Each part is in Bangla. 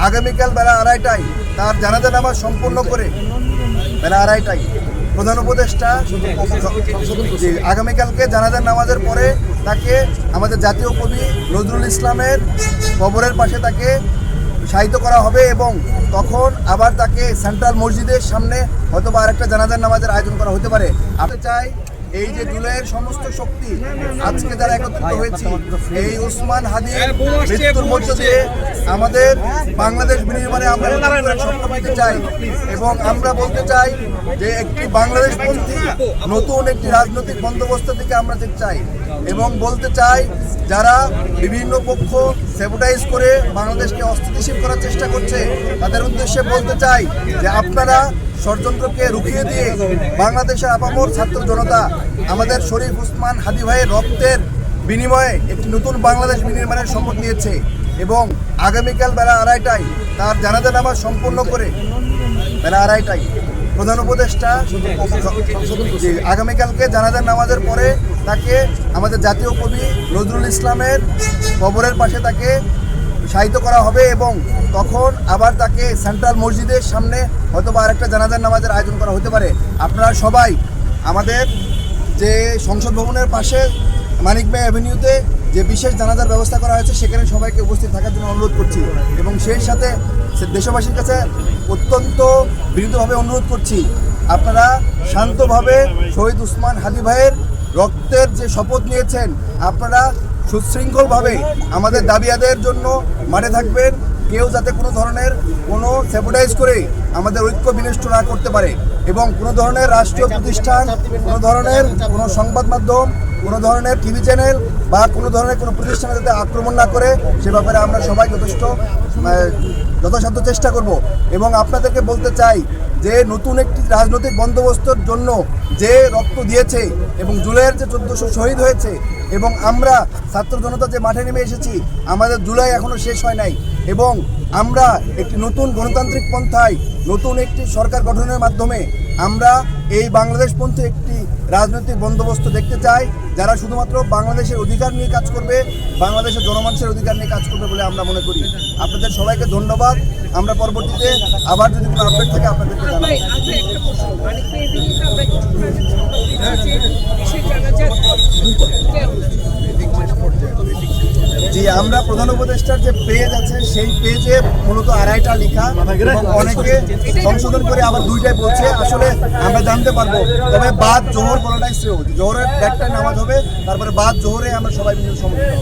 আগামীকাল বেলা 2:30টায় তার জানাজা নামাজ সম্পন্ন করে বেলা 2:30টায় প্রধান উপদেষ্টা আগামীকালকে জানাজার নামাজের পরে তাকে আমাদের জাতীয় কবি নজরুল ইসলামের কবরের পাশে তাকে শায়িত করা হবে এবং তখন আবার তাকে সেন্ট্রাল মসজিদের সামনে হয়তো বা আরেকটা জানাজার নামাজের আয়োজন করা হতে পারে। আমি চাই এই যে জুলাইয়ের সমস্ত শক্তি আজকে যারা একত্রিত হয়েছি এই ওসমান হাদির মৃত্যুর মধ্য দিয়ে আমাদের বাংলাদেশ বিনির্মাণে আমরা স্বপ্ন পেতে চাই এবং আমরা বলতে চাই যে একটি বাংলাদেশপন্থী নতুন একটি রাজনৈতিক বন্দোবস্ত থেকে আমরা যেতে চাই এবং বলতে চাই যারা বিভিন্ন পক্ষ স্যাবোটাইজ করে বাংলাদেশকে অস্থিতিশীল করার চেষ্টা করছে তাদের উদ্দেশ্যে বলতে চাই যে আপনারা ষড়যন্ত্রকে রুখিয়ে দিয়ে বাংলাদেশের আপামর ছাত্র জনতা আমাদের শরীফ ওসমান হাদি ভাইয়ের রক্তের বিনিময়ে একটি নতুন বাংলাদেশ বিনির্মাণের শপথ নিয়েছে এবং আগামীকাল বেলা 2:30টায় তার জানাজা নামাজ সম্পন্ন করে বেলা 2:30টায় প্রধান উপদেষ্টা আগামীকালকে জানাজার নামাজের পরে তাকে আমাদের জাতীয় কবি নজরুল ইসলামের কবরের পাশে তাকে শায়িত করা হবে এবং তখন আবার তাকে সেন্ট্রাল মসজিদের সামনে হয়তো বা আরেকটা জানাজার নামাজের আয়োজন করা হতে পারে। আপনারা সবাই আমাদের যে সংসদ ভবনের পাশে মানিক ভাই অ্যাভিনিউতে যে বিশেষ জানাজার ব্যবস্থা করা হয়েছে সেখানে সবাইকে উপস্থিত থাকার জন্য অনুরোধ করছি এবং সেই সাথে দেশবাসীর কাছে অত্যন্ত বিনীতভাবে অনুরোধ করছি আপনারা শান্তভাবে শহীদ ওসমান হাদি ভাইয়ের রক্তের যে শপথ নিয়েছেন আপনারা সুশৃঙ্খলভাবে আমাদের দাবি আদায়ের জন্য মাঠে থাকবেন। কেউ যাতে কোনো ধরনের কোনো স্যাবোটাইজ করে আমাদের ঐক্য বিনষ্ট না করতে পারে এবং কোনো ধরনের রাষ্ট্রীয় প্রতিষ্ঠান কোনো ধরনের কোনো সংবাদ মাধ্যম কোনো ধরনের টিভি চ্যানেল বা কোনো ধরনের কোনো প্রতিষ্ঠানে যাতে আক্রমণ না করে সে ব্যাপারে আমরা সবাই যথাসাধ্য চেষ্টা করব এবং আপনাদেরকে বলতে চাই যে নতুন একটি রাজনৈতিক বন্দোবস্তর জন্য যে রক্ত দিয়েছে এবং জুলাইয়ের যে 1400 শহীদ হয়েছে এবং আমরা ছাত্র জনতা যে মাঠে নেমে এসেছি আমাদের জুলাই এখনও শেষ হয় নাই এবং আমরা একটি নতুন গণতান্ত্রিক পন্থায় নতুন একটি সরকার গঠনের মাধ্যমে আমরা এই বাংলাদেশপন্থী একটি রাজনৈতিক বন্দোবস্ত দেখতে চাই যারা শুধুমাত্র বাংলাদেশের অধিকার নিয়ে কাজ করবে বাংলাদেশের জনমানুষের অধিকার নিয়ে কাজ করবে বলে আমরা মনে করি। আপনাদের সবাইকে ধন্যবাদ। আমরা পরবর্তীতে আবার যদি কোনো আপডেট থাকে আপনাদেরকে জানাবো। জি আমরা প্রধান উপদেষ্টার যে পেজ আছে সেই পেজে মূলত 2:30টা লেখা এবং অনেকে সংশোধন করে আবার 2টায় বলছে আসলে আমরা জানতে পারবো তবে বাদ জোহর বলাটাই শ্রেয় জোহরের একটাই নামাজ হবে তারপরে বাদ জোহরে আমরা সবাই মিলে সমবেত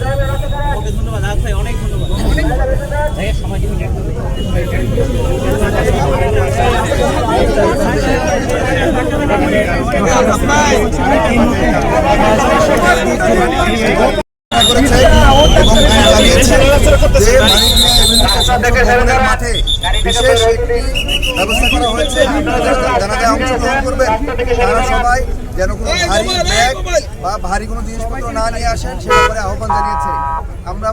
মাঠে বিশেষ একটি ব্যবস্থা করা হয়েছে জানাজায় অংশগ্রহণ করবেন তারা সবাই যেন কোনো ভারী ব্যাগ বা ভারী কোনো জিনিসপত্র না নিয়ে আসেন সে ব্যাপারে আহ্বান জানিয়েছে। আমরা